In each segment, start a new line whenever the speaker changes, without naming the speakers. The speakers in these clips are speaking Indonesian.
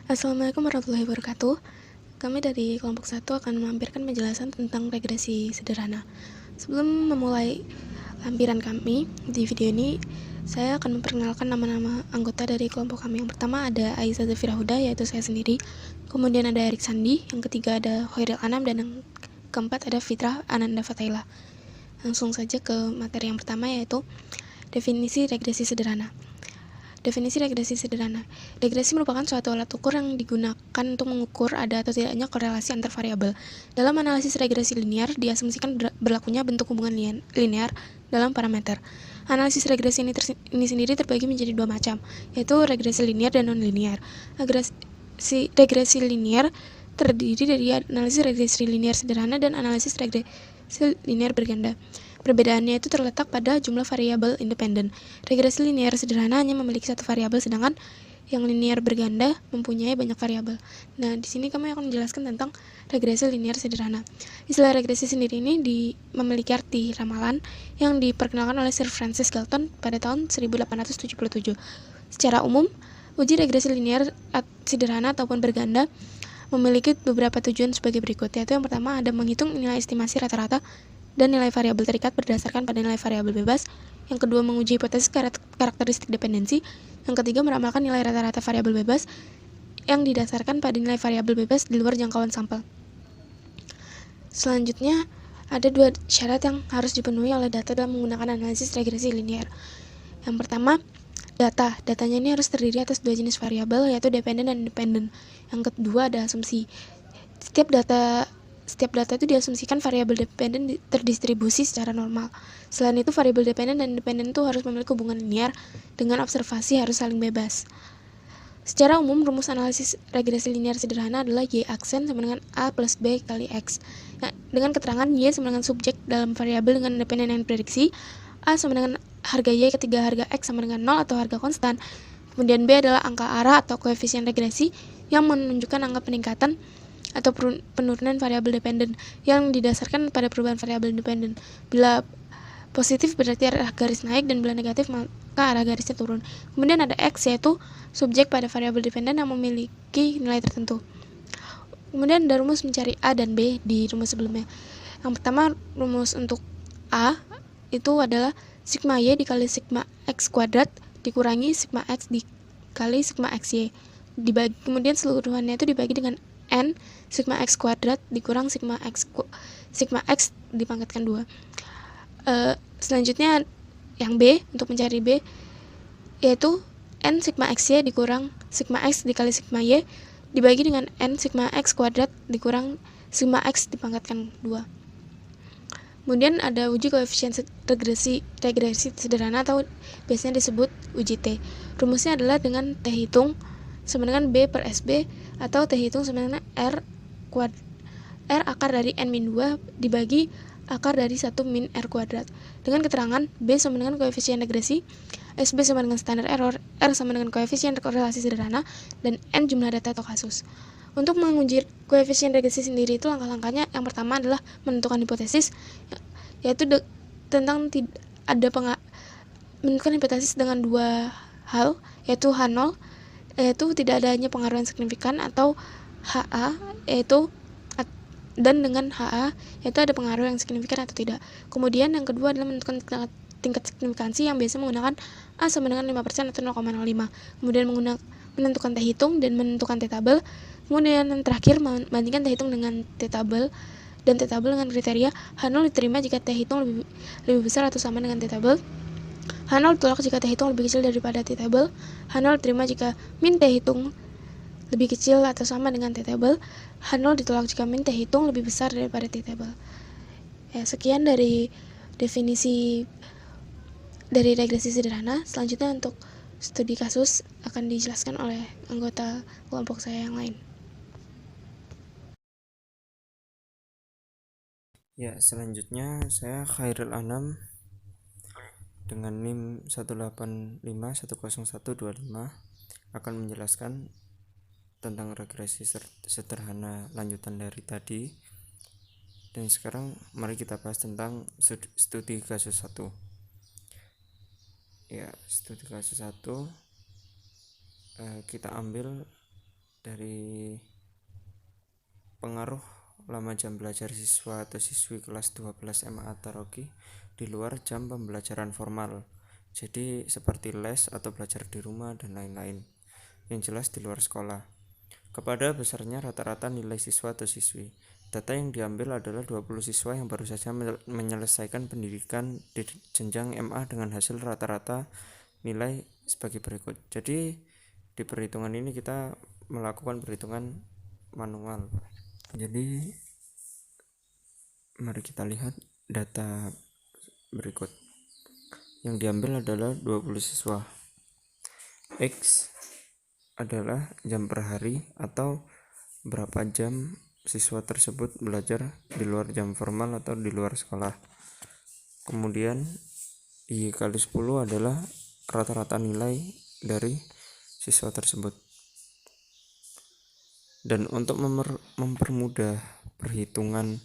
Assalamualaikum warahmatullahi wabarakatuh. Kami dari kelompok 1 akan melampirkan penjelasan tentang regresi sederhana. Sebelum memulai lampiran kami di video ini, saya akan memperkenalkan nama-nama anggota dari kelompok kami. Yang pertama ada Aiza Zafira Huda, yaitu saya sendiri. Kemudian ada Erik Sandi. Yang ketiga ada Khairil Anam. Dan yang keempat ada Fitrah Ananda Fataila. Langsung saja ke materi yang pertama, yaitu definisi regresi sederhana. Definisi regresi sederhana. Regresi merupakan suatu alat ukur yang digunakan untuk mengukur ada atau tidaknya korelasi antar variabel. Dalam analisis regresi linear, diasumsikan berlakunya bentuk hubungan linear dalam parameter. Analisis regresi ini sendiri terbagi menjadi dua macam, yaitu regresi linear dan non-linear. Regresi linear terdiri dari analisis regresi linear sederhana dan analisis regresi linear berganda. Perbedaannya itu terletak pada jumlah variabel independen. Regresi linear sederhana hanya memiliki satu variabel, sedangkan yang linear berganda mempunyai banyak variabel. Nah, di sini kami akan menjelaskan tentang regresi linear sederhana. Istilah regresi sendiri ini memiliki arti ramalan yang diperkenalkan oleh Sir Francis Galton pada tahun 1877. Secara umum, uji regresi linear sederhana ataupun berganda memiliki beberapa tujuan sebagai berikut, yaitu yang pertama ada menghitung nilai estimasi rata-rata dan nilai variabel terikat berdasarkan pada nilai variabel bebas. Yang kedua, menguji hipotesis karakteristik dependensi. Yang ketiga, meramalkan nilai rata-rata variabel bebas yang didasarkan pada nilai variabel bebas di luar jangkauan sampel. Selanjutnya, ada dua syarat yang harus dipenuhi oleh data dalam menggunakan analisis regresi linear. Yang pertama, datanya ini harus terdiri atas dua jenis variabel, yaitu dependen dan independen. Yang kedua, ada asumsi. Setiap data itu diasumsikan variabel dependen terdistribusi secara normal. Selain itu, variabel dependen dan independen itu harus memiliki hubungan linear dengan observasi harus saling bebas. Secara umum, rumus analisis regresi linear sederhana adalah Y aksen sama dengan A plus B kali X. Nah, dengan keterangan Y sama dengan subjek dalam variabel dengan independen yang diprediksi, A sama dengan harga Y ketiga harga X sama dengan 0 atau harga konstan. Kemudian B adalah angka arah atau koefisien regresi yang menunjukkan angka peningkatan atau penurunan variabel dependen yang didasarkan pada perubahan variabel independen. Bila positif berarti arah garis naik, dan bila negatif maka arah garisnya turun. Kemudian ada X, yaitu subjek pada variabel dependen yang memiliki nilai tertentu. Kemudian ada rumus mencari A dan B di rumus sebelumnya. Yang pertama, rumus untuk A itu adalah sigma Y dikali sigma X kuadrat dikurangi sigma X dikali sigma XY. Kemudian seluruhannya itu dibagi dengan N sigma X kuadrat dikurang sigma X dipangkatkan 2. Selanjutnya yang B, untuk mencari B, yaitu N sigma XY dikurang sigma X dikali sigma Y dibagi dengan N sigma X kuadrat dikurang sigma X dipangkatkan 2. Kemudian ada uji koefisien regresi sederhana atau biasanya disebut uji T. Rumusnya adalah dengan T hitung sama dengan B per SB atau T hitung sama dengan R akar dari N-2 dibagi akar dari 1 min R kuadrat. Dengan keterangan B sama dengan koefisien regresi, SB sama dengan standar error, R sama dengan koefisien korelasi sederhana, dan N jumlah data atau kasus. Untuk menguji koefisien regresi sendiri itu langkah-langkahnya yang pertama adalah menentukan hipotesis, yaitu tentang menentukan hipotesis dengan dua hal, yaitu H0, yaitu tidak adanya pengaruh yang signifikan, atau HA, yaitu dan dengan HA, yaitu ada pengaruh yang signifikan atau tidak. Kemudian yang kedua adalah menentukan tingkat signifikansi yang biasa menggunakan A sama dengan 5% atau 0,05. Kemudian menentukan T hitung dan menentukan T tabel. Kemudian yang terakhir membandingkan T hitung dengan T tabel, dan T tabel dengan kriteria H0 diterima jika T hitung lebih besar atau sama dengan T tabel. H0 ditolak jika T hitung lebih kecil daripada T tabel. H0 diterima jika min T hitung lebih kecil atau sama dengan T tabel. H0 ditolak jika min T hitung lebih besar daripada T tabel. Ya, sekian dari definisi dari regresi sederhana. Selanjutnya untuk studi kasus akan dijelaskan oleh anggota kelompok saya yang lain.
Ya, selanjutnya saya Khairil Anam dengan NIM 185101125 akan menjelaskan tentang regresi sederhana lanjutan dari tadi. Dan sekarang mari kita bahas tentang studi kasus 1. Ya, studi kasus 1 kita ambil dari pengaruh lama jam belajar siswa atau siswi kelas 12 MA Taroki di luar jam pembelajaran formal. Jadi seperti les atau belajar di rumah dan lain-lain. Yang jelas di luar sekolah. Kepada besarnya rata-rata nilai siswa atau siswi. Data yang diambil adalah 20 siswa yang baru saja menyelesaikan pendidikan di jenjang MA dengan hasil rata-rata nilai sebagai berikut. Jadi di perhitungan ini kita melakukan perhitungan manual. Jadi mari kita lihat data berikut. Yang diambil adalah 20 siswa. X adalah jam per hari atau berapa jam siswa tersebut belajar di luar jam formal atau di luar sekolah. Kemudian Y kali 10 adalah rata-rata nilai dari siswa tersebut. Dan untuk mempermudah perhitungan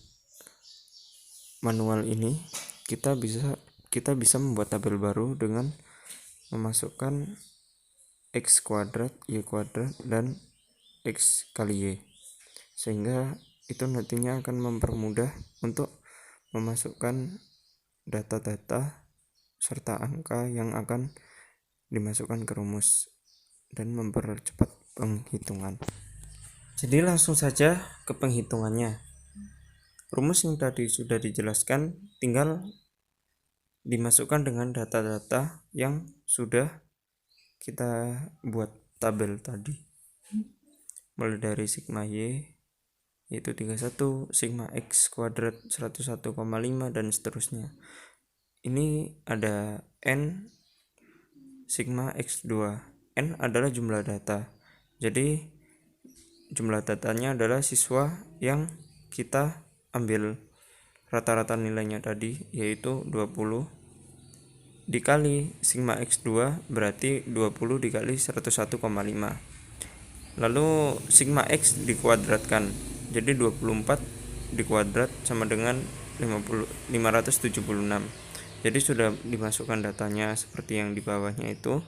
manual ini, kita bisa membuat tabel baru dengan memasukkan X kuadrat, Y kuadrat, dan X kali Y, sehingga itu nantinya akan mempermudah untuk memasukkan data-data serta angka yang akan dimasukkan ke rumus dan mempercepat penghitungan. Jadi langsung saja ke penghitungannya. Rumus yang tadi sudah dijelaskan tinggal dimasukkan dengan data-data yang sudah kita buat tabel tadi. Mulai dari sigma Y yaitu 31, sigma X kuadrat 101,5 dan seterusnya. Ini ada N sigma X2. N adalah jumlah data. Jadi jumlah datanya adalah siswa yang kita ambil rata-rata nilainya tadi, yaitu 20 dikali sigma X2 berarti 20 dikali 101,5. Lalu sigma X dikuadratkan, jadi 24 dikuadrat sama dengan 576. Jadi sudah dimasukkan datanya seperti yang di bawahnya itu.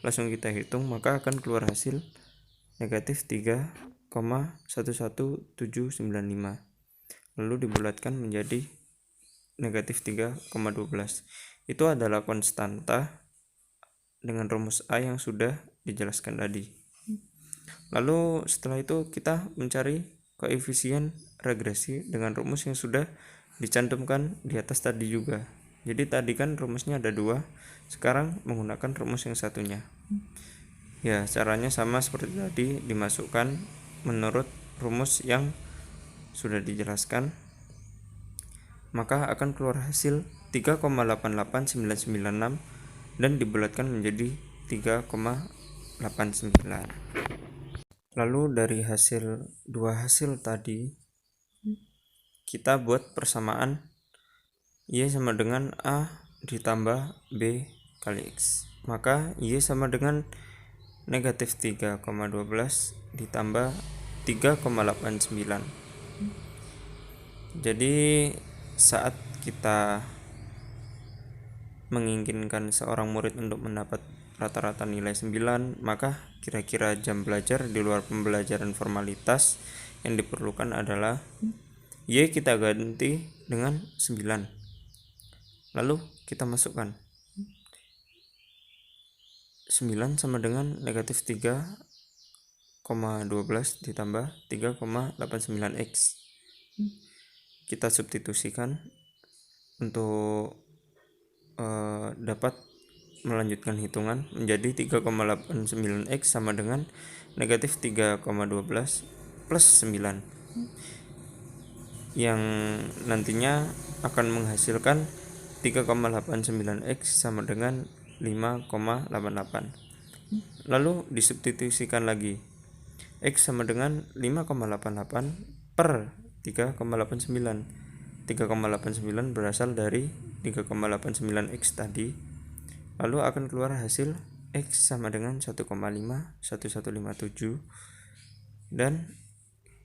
Langsung kita hitung, maka akan keluar hasil negatif 3,11795. Lalu dibulatkan menjadi negatif 3,12. Itu adalah konstanta dengan rumus A yang sudah dijelaskan tadi. Lalu setelah itu kita mencari koefisien regresi dengan rumus yang sudah dicantumkan di atas tadi juga. Jadi tadi kan rumusnya ada 2, sekarang menggunakan rumus yang satunya. Ya, caranya sama seperti tadi, dimasukkan menurut rumus yang sudah dijelaskan. Maka akan keluar hasil 3,88996 dan dibulatkan menjadi 3,89. Lalu dari hasil 2 hasil tadi kita buat persamaan Y sama dengan A ditambah B kali X. Maka Y sama dengan negatif 3,12 ditambah 3,89. Jadi saat kita menginginkan seorang murid untuk mendapat rata-rata nilai 9, maka kira-kira jam belajar di luar pembelajaran formalitas yang diperlukan adalah Y kita ganti dengan 9. Lalu kita masukkan 9 sama dengan negatif 3,12 ditambah 3,89X. Kita substitusikan untuk dapat melanjutkan hitungan menjadi 3,89X sama dengan negatif 3,12 plus 9 yang nantinya akan menghasilkan 3,89X sama dengan 5,88. Lalu disubstitusikan lagi, X sama dengan 5,88 per 3,89. 3,89 berasal dari 3,89X tadi. Lalu akan keluar hasil X sama dengan 1,51157 dan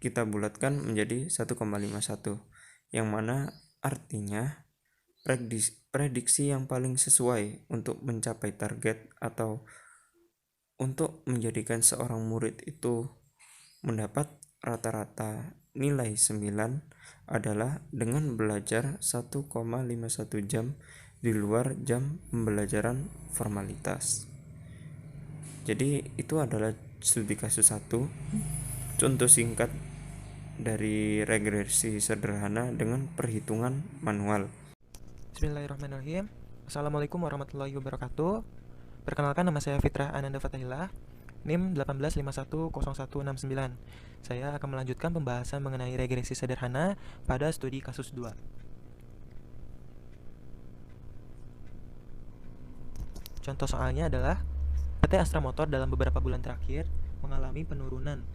kita bulatkan menjadi 1,51, yang mana artinya prediksi yang paling sesuai untuk mencapai target atau untuk menjadikan seorang murid itu mendapat rata-rata nilai 9 adalah dengan belajar 1,51 jam di luar jam pembelajaran formalitas. Jadi itu adalah studi kasus 1, contoh singkat dari regresi sederhana dengan perhitungan manual.
Bismillahirrahmanirrahim. Assalamualaikum warahmatullahi wabarakatuh. Perkenalkan, nama saya Fitrah Ananda Fatahillah, NIM 18510169. Saya akan melanjutkan pembahasan mengenai regresi sederhana pada studi kasus 2. Contoh soalnya adalah PT Astra Motor dalam beberapa bulan terakhir mengalami penurunan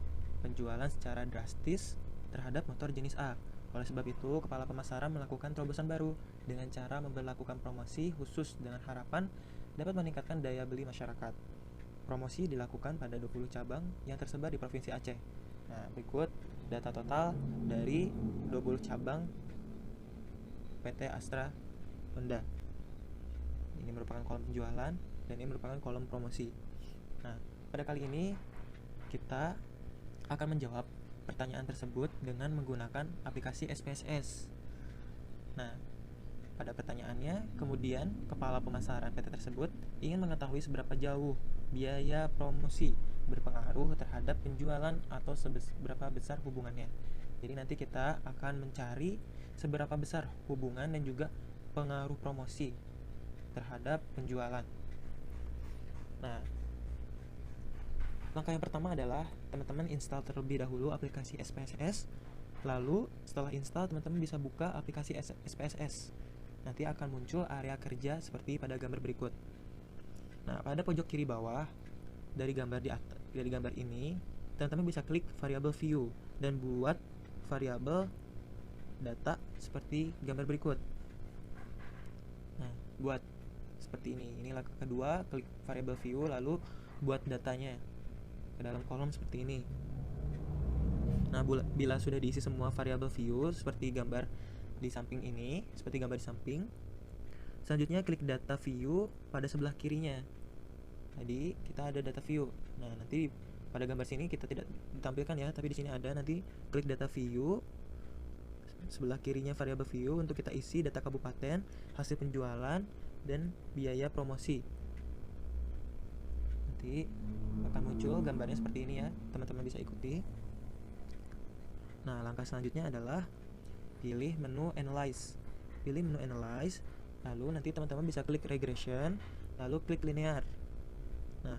penjualan secara drastis terhadap motor jenis A. Oleh sebab itu, kepala pemasaran melakukan terobosan baru dengan cara memberlakukan promosi khusus dengan harapan dapat meningkatkan daya beli masyarakat. Promosi dilakukan pada 20 cabang yang tersebar di Provinsi Aceh. Nah, berikut data total dari 20 cabang PT Astra Honda. Ini merupakan kolom penjualan dan ini merupakan kolom promosi. Nah, pada kali ini kita akan menjawab pertanyaan tersebut dengan menggunakan aplikasi SPSS. Nah, pada pertanyaannya, kemudian kepala pemasaran PT tersebut ingin mengetahui seberapa jauh biaya promosi berpengaruh terhadap penjualan atau seberapa besar hubungannya. Jadi nanti kita akan mencari seberapa besar hubungan dan juga pengaruh promosi terhadap penjualan. Nah, langkah yang pertama adalah teman-teman install terlebih dahulu aplikasi SPSS. Lalu setelah install, teman-teman bisa buka aplikasi SPSS. Nanti akan muncul area kerja seperti pada gambar berikut. Nah, pada pojok kiri bawah dari gambar ini, teman-teman bisa klik variabel view dan buat variabel data seperti gambar berikut. Nah, buat seperti ini. Ini langkah kedua, klik variabel view lalu buat datanya ke dalam kolom seperti ini. Nah, bila sudah diisi semua variabel view seperti gambar di samping ini, selanjutnya klik data view pada sebelah kirinya. Tadi kita ada data view. Nah, nanti pada gambar sini kita tidak ditampilkan ya, tapi di sini ada. Nanti klik data view, sebelah kirinya variabel view untuk kita isi data kabupaten, hasil penjualan, dan biaya promosi. Nanti akan muncul gambarnya seperti ini ya, teman-teman bisa ikuti. Nah, langkah selanjutnya adalah pilih menu Analyze. Lalu nanti teman-teman bisa klik Regression, lalu klik Linear. Nah,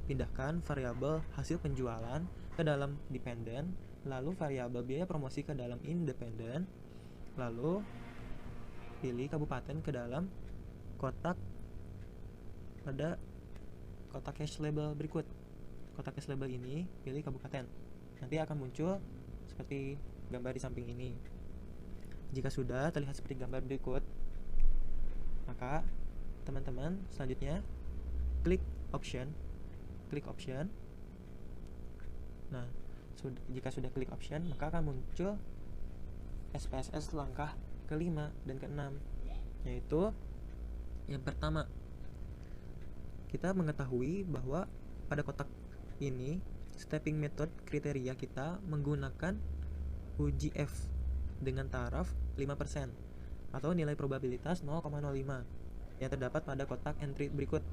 pindahkan variabel hasil penjualan ke dalam Dependent, lalu variabel biaya promosi ke dalam Independent, lalu pilih kabupaten ke dalam kotak pada kotak cache label berikut. Kotak cache label ini pilih kabupaten. Nanti akan muncul seperti gambar di samping ini. Jika sudah terlihat seperti gambar berikut, maka teman-teman selanjutnya klik option. Nah, jika sudah klik option, maka akan muncul SPSS langkah kelima dan keenam, yaitu yang pertama, kita mengetahui bahwa pada kotak ini stepping method kriteria kita menggunakan UGF dengan taraf 5% atau nilai probabilitas 0,05 yang terdapat pada kotak entry berikut.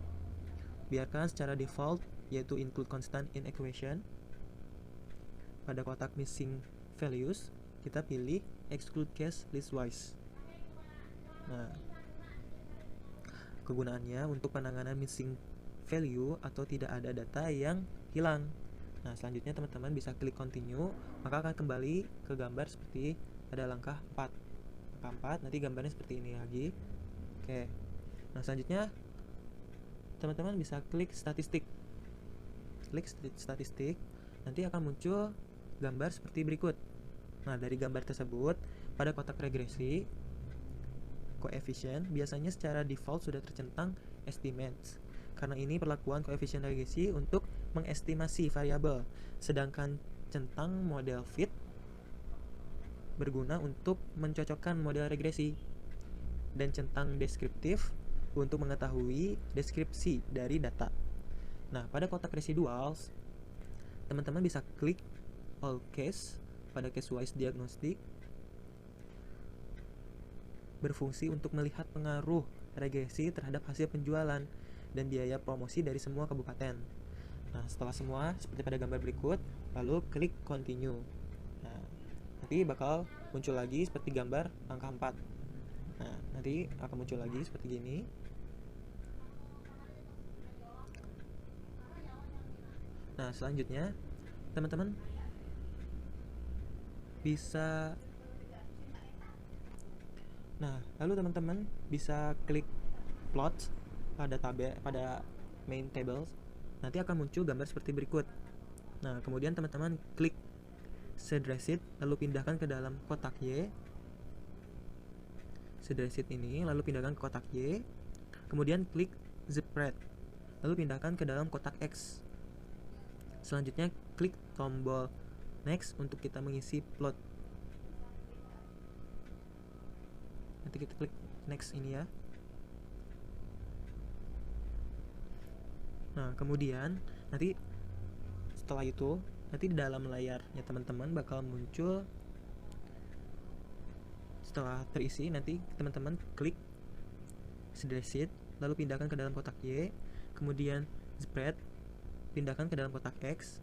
Biarkan secara default, yaitu include constant in equation. Pada kotak missing values, kita pilih exclude case listwise. Nah, kegunaannya untuk penanganan missing value atau tidak ada data yang hilang. Nah, selanjutnya teman-teman bisa klik continue, maka akan kembali ke gambar seperti pada langkah 4. Langkah 4, nanti gambarnya seperti ini lagi. Oke. Nah, selanjutnya teman-teman bisa klik statistik. Nanti akan muncul gambar seperti berikut. Nah, dari gambar tersebut, pada kotak regresi koefisien biasanya secara default sudah tercentang estimates. Karena ini perlakuan koefisien regresi untuk mengestimasi variabel, sedangkan centang model fit berguna untuk mencocokkan model regresi, dan centang deskriptif untuk mengetahui deskripsi dari data. Nah, pada kotak residuals, teman-teman bisa klik all case pada case wise diagnostic berfungsi untuk melihat pengaruh regresi terhadap hasil penjualan dan biaya promosi dari semua kabupaten. Nah, setelah semua seperti pada gambar berikut, lalu klik continue. Nah, nanti bakal muncul lagi seperti gambar angka 4. Nah, nanti akan muncul lagi seperti gini. Nah, selanjutnya teman-teman bisa lalu teman-teman bisa klik plot pada main tables. Nanti akan muncul gambar seperti berikut. Nah, kemudian teman-teman klik Seed lalu pindahkan ke dalam kotak Y. Seed ini lalu pindahkan ke kotak Y. Kemudian klik Spread lalu pindahkan ke dalam kotak X. Selanjutnya klik tombol Next untuk kita mengisi plot. Nanti kita klik Next ini ya. Nah, kemudian nanti setelah itu nanti di dalam layarnya teman-teman bakal muncul, setelah terisi nanti teman-teman klik Seed lalu pindahkan ke dalam kotak Y, kemudian Spread pindahkan ke dalam kotak X.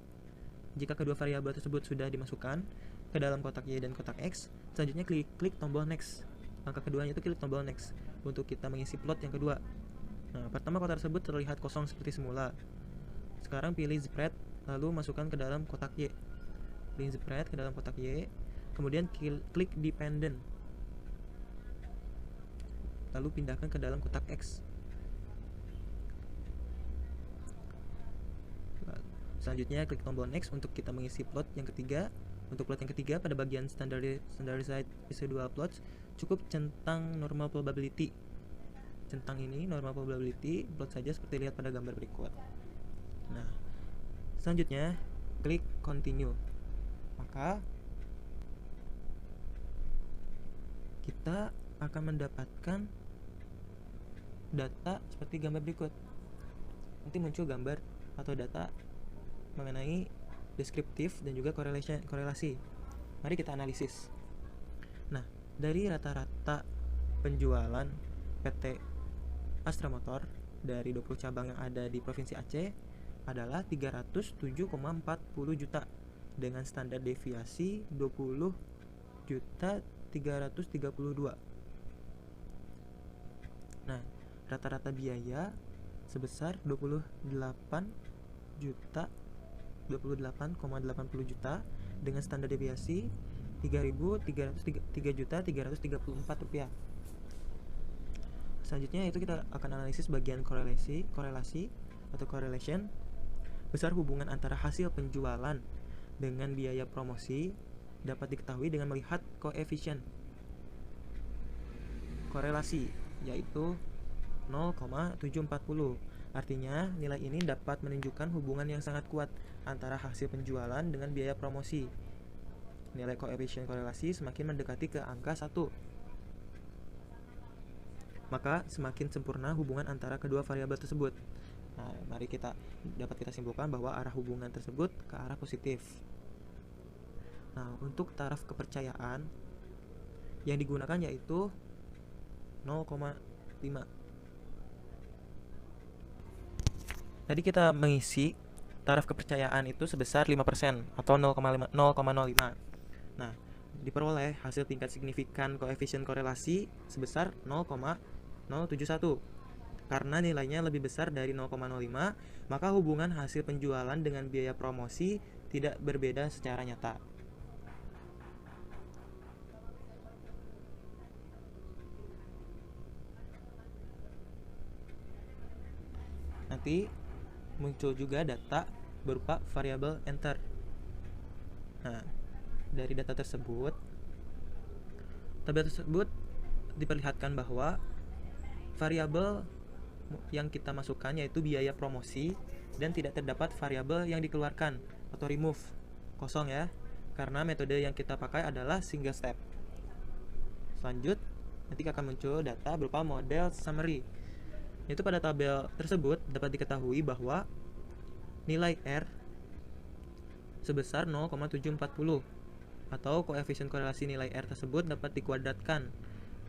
Jika kedua variabel tersebut sudah dimasukkan ke dalam kotak Y dan kotak X, selanjutnya klik tombol Next. Langkah keduanya itu klik tombol Next untuk kita mengisi plot yang kedua. Nah, pertama kotak tersebut terlihat kosong seperti semula. Sekarang pilih Spread lalu masukkan ke dalam kotak Y. Pilih Spread ke dalam kotak Y, kemudian klik Dependent lalu pindahkan ke dalam kotak X. Selanjutnya klik tombol Next untuk kita mengisi plot yang ketiga. Untuk plot yang ketiga pada bagian standardized residual plots cukup centang normal probability. Centang ini normal probability plot saja seperti lihat pada gambar berikut. Nah, selanjutnya klik continue. Maka kita akan mendapatkan data seperti gambar berikut. Nanti muncul gambar atau data mengenai deskriptif dan juga korelasi. Mari kita analisis. Nah, dari rata-rata penjualan PT Astra Motor dari 20 cabang yang ada di Provinsi Aceh adalah 307,40 juta dengan standar deviasi 20.332. Nah, rata-rata biaya sebesar 28,80 juta dengan standar deviasi 3.334 rupiah. Selanjutnya itu kita akan analisis bagian korelasi atau correlation. Besar hubungan antara hasil penjualan dengan biaya promosi dapat diketahui dengan melihat koefisien korelasi, yaitu 0,740. Artinya, nilai ini dapat menunjukkan hubungan yang sangat kuat antara hasil penjualan dengan biaya promosi. Nilai koefisien korelasi semakin mendekati ke angka 1. Maka semakin sempurna hubungan antara kedua variabel tersebut. Nah, mari kita simpulkan bahwa arah hubungan tersebut ke arah positif. Nah, untuk taraf kepercayaan yang digunakan yaitu 0,5. Tadi kita mengisi taraf kepercayaan itu sebesar 5% atau 0,05. Nah, diperoleh hasil tingkat signifikan koefisien korelasi sebesar 0,071. Karena nilainya lebih besar dari 0,05, maka hubungan hasil penjualan dengan biaya promosi tidak berbeda secara nyata. Nanti muncul juga data berupa variabel enter. Nah, dari data tersebut, tabel tersebut diperlihatkan bahwa variabel yang kita masukkan yaitu biaya promosi dan tidak terdapat variabel yang dikeluarkan atau remove, kosong ya, karena metode yang kita pakai adalah single step. Selanjut, nanti akan muncul data berupa model summary. Itu pada tabel tersebut dapat diketahui bahwa nilai R sebesar 0,740 atau koefisien korelasi nilai R tersebut dapat dikuadratkan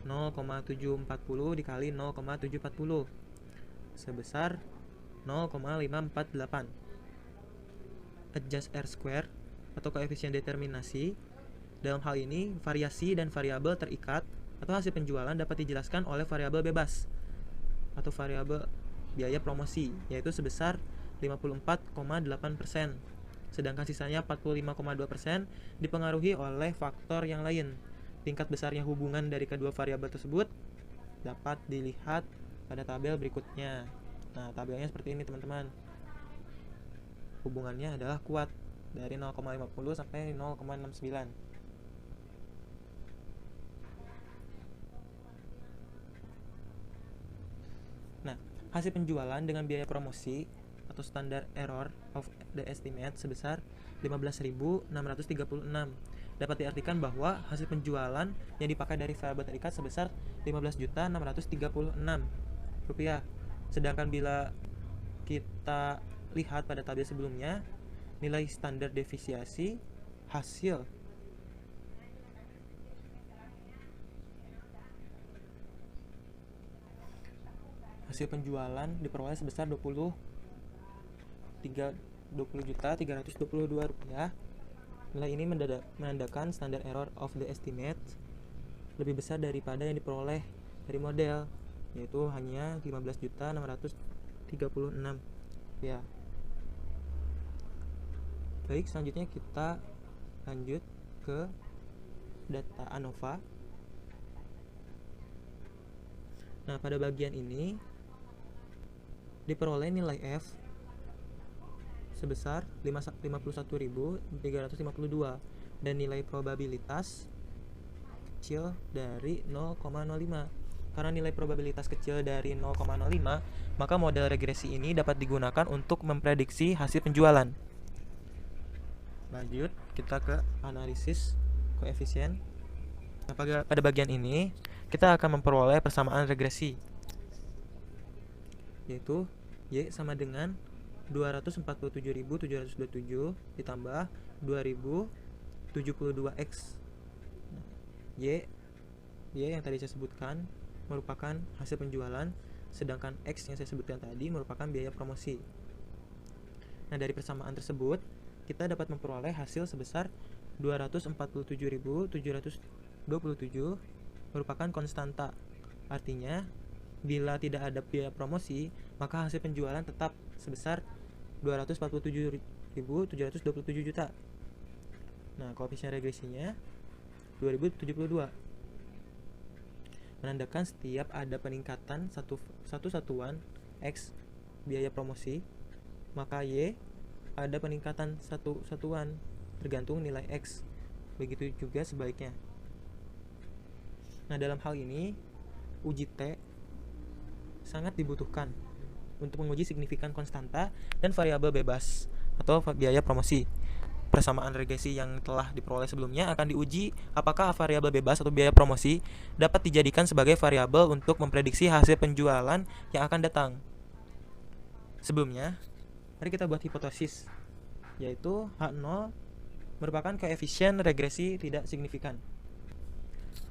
0,740 dikali 0,740 sebesar 0,548. Adjust R square atau koefisien determinasi. Dalam hal ini, variasi dan variabel terikat atau hasil penjualan dapat dijelaskan oleh variabel bebas atau variabel biaya promosi, yaitu sebesar 54,8%. Sedangkan sisanya 45,2% dipengaruhi oleh faktor yang lain. Tingkat besarnya hubungan dari kedua variabel tersebut dapat dilihat pada tabel berikutnya. Nah, tabelnya seperti ini, teman-teman. Hubungannya adalah kuat dari 0,50 sampai 0,69. Nah, hasil penjualan dengan biaya promosi atau standar error of the estimate sebesar 15.636. Dapat diartikan bahwa hasil penjualan yang dipakai dari variabel terikat sebesar 15.636 rupiah. Sedangkan bila kita lihat pada tabel sebelumnya, nilai standar deviasi hasil penjualan diperoleh sebesar 20.322 rupiah. Nilai ini menandakan standar error of the estimate lebih besar daripada yang diperoleh dari model, yaitu hanya 15.636 rupiah. Baik, selanjutnya kita lanjut ke data ANOVA. Nah, pada bagian ini diperoleh nilai F sebesar 51.352 dan nilai probabilitas kecil dari 0,05. Karena nilai probabilitas kecil dari 0,05, maka model regresi ini dapat digunakan untuk memprediksi hasil penjualan. Lanjut, kita ke analisis koefisien. Nah, pada bagian ini kita akan memperoleh persamaan regresi, yaitu Y sama dengan 247.727 ditambah 2072X. Y yang tadi saya sebutkan merupakan hasil penjualan, sedangkan X yang saya sebutkan tadi merupakan biaya promosi. Nah, dari persamaan tersebut kita dapat memperoleh hasil sebesar 247.727 merupakan konstanta. Artinya, bila tidak ada biaya promosi, maka hasil penjualan tetap sebesar 247.727 juta. Nah, koefisien regresinya 2072. Menandakan setiap ada peningkatan satu satuan X biaya promosi, maka Y ada peningkatan satu satuan tergantung nilai X. Begitu juga sebaliknya. Nah, dalam hal ini uji T sangat dibutuhkan untuk menguji signifikan konstanta dan variabel bebas atau biaya promosi. Persamaan regresi yang telah diperoleh sebelumnya akan diuji apakah variabel bebas atau biaya promosi dapat dijadikan sebagai variabel untuk memprediksi hasil penjualan yang akan datang. Sebelumnya, mari kita buat hipotesis, yaitu H0 merupakan koefisien regresi tidak signifikan.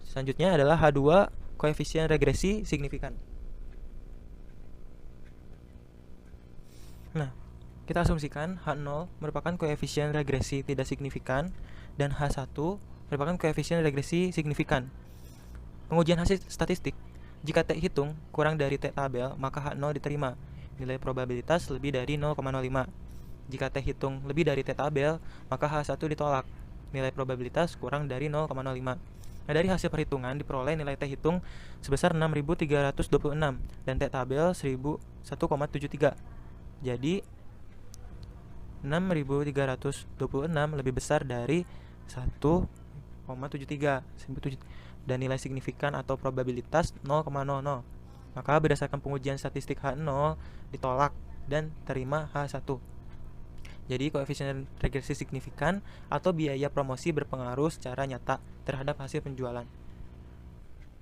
Selanjutnya adalah H2 koefisien regresi signifikan. Nah, kita asumsikan H0 merupakan koefisien regresi tidak signifikan dan H1 merupakan koefisien regresi signifikan. Pengujian hasil statistik, jika T hitung kurang dari T tabel, maka H0 diterima. Nilai probabilitas lebih dari 0,05. Jika T hitung lebih dari T tabel, maka H1 ditolak. Nilai probabilitas kurang dari 0,05. Nah, dari hasil perhitungan diperoleh nilai T hitung sebesar 6.326 dan T tabel 1.001,73. Jadi 6.326 lebih besar dari 1,73 dan nilai signifikan atau probabilitas 0,00. Maka berdasarkan pengujian statistik H0 ditolak dan terima H1. Jadi koefisien regresi signifikan atau biaya promosi berpengaruh secara nyata terhadap hasil penjualan.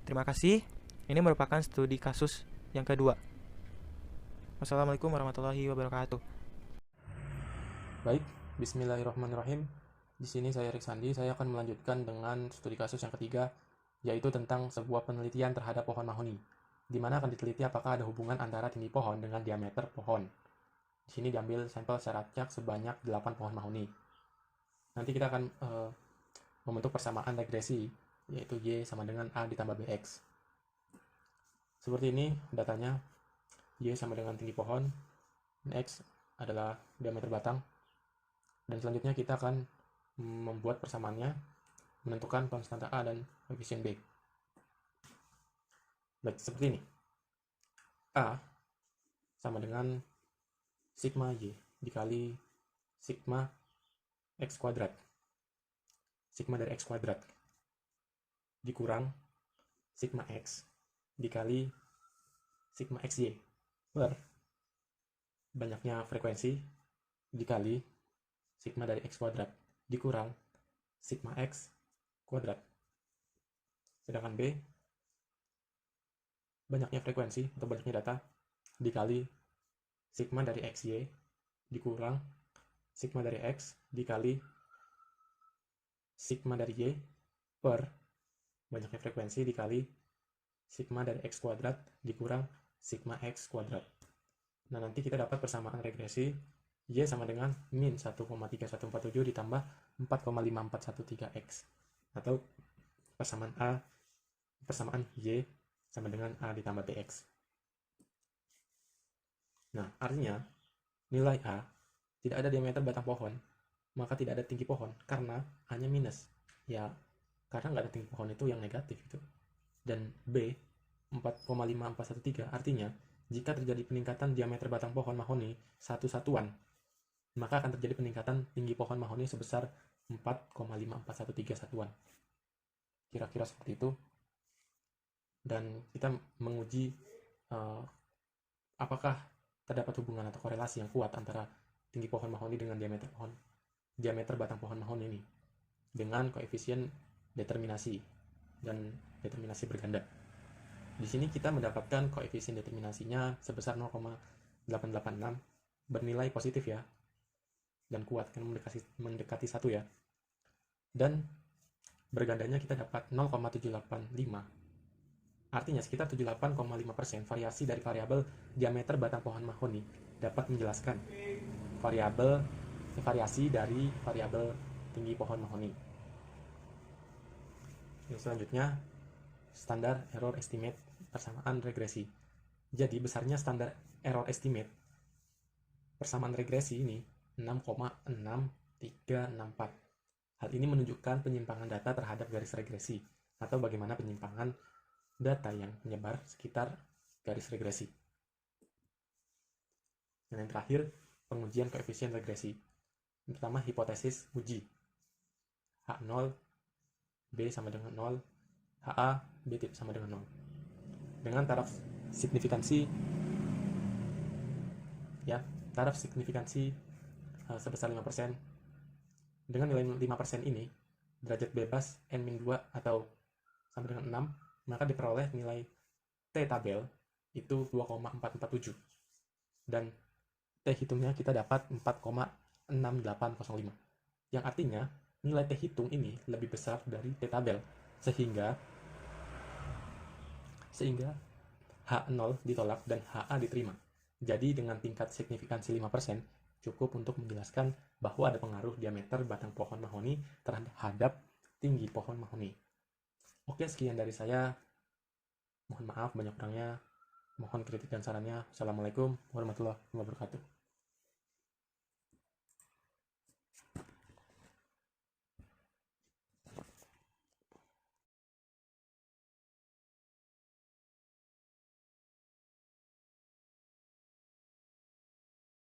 Terima kasih. Ini merupakan studi kasus yang kedua. Wassalamualaikum warahmatullahi wabarakatuh.
Baik, Bismillahirrahmanirrahim. Di sini saya Erik Sandi, saya akan melanjutkan dengan studi kasus yang ketiga, yaitu tentang sebuah penelitian terhadap pohon mahoni, di mana akan diteliti apakah ada hubungan antara tinggi pohon dengan diameter pohon. Di sini diambil sampel secara acak sebanyak 8 pohon mahoni. Nanti kita akan membentuk persamaan regresi, yaitu Y sama dengan A ditambah BX. Seperti ini datanya, Y sama dengan tinggi pohon, dan X adalah diameter batang. Dan selanjutnya kita akan membuat persamaannya, menentukan konstanta A dan koefisien B. Baik, seperti ini. A sama dengan sigma Y dikali sigma X kuadrat. Sigma dari X kuadrat dikurang sigma X dikali sigma XY per banyaknya frekuensi dikali sigma dari X kuadrat dikurang sigma X kuadrat. Sedangkan B, banyaknya frekuensi atau banyaknya data dikali sigma dari XY dikurang sigma dari X dikali sigma dari Y per banyaknya frekuensi dikali sigma dari X kuadrat dikurang sigma X kuadrat. Nah, nanti kita dapat persamaan regresi Y sama dengan min 1,3147 ditambah 4,5413X, atau persamaan Y sama dengan A ditambah BX. Nah, artinya nilai A tidak ada diameter batang pohon, maka tidak ada tinggi pohon karena A-nya minus. Ya, karena nggak ada tinggi pohon itu yang negatif itu. Dan B 4,5413 artinya jika terjadi peningkatan diameter batang pohon mahoni satu satuan, maka akan terjadi peningkatan tinggi pohon mahoni sebesar 4,5413 satuan. Kira-kira seperti itu. Dan kita menguji apakah terdapat hubungan atau korelasi yang kuat antara tinggi pohon mahoni dengan diameter batang pohon mahoni ini dengan koefisien determinasi dan determinasi berganda. Di sini kita mendapatkan koefisien determinasinya sebesar 0,886 bernilai positif ya, dan kuat kan mendekati 1 ya. Dan bergandanya kita dapat 0,785. Artinya sekitar 78,5% variasi dari variabel diameter batang pohon mahoni dapat menjelaskan variasi dari variabel tinggi pohon mahoni. Yang selanjutnya, standar error estimate persamaan regresi. Jadi besarnya standar error estimate persamaan regresi ini 6,6364. Hal ini menunjukkan penyimpangan data terhadap garis regresi atau bagaimana penyimpangan data yang menyebar sekitar garis regresi. Dan yang terakhir, pengujian koefisien regresi. Pertama, hipotesis uji. H0, B sama dengan 0, HA, B sama dengan 0. Dengan taraf signifikansi sebesar 5%. Dengan nilai 5% ini, derajat bebas N-2 atau sama dengan 6, maka diperoleh nilai T tabel itu 2,447. Dan T hitungnya kita dapat 4,6805. Yang artinya, nilai T hitung ini lebih besar dari T tabel, sehingga H0 ditolak dan HA diterima. Jadi dengan tingkat signifikansi 5%, cukup untuk menjelaskan bahwa ada pengaruh diameter batang pohon mahoni terhadap tinggi pohon mahoni. Oke, sekian dari saya. Mohon maaf banyak kurangnya. Mohon kritik dan sarannya. Assalamualaikum warahmatullahi wabarakatuh.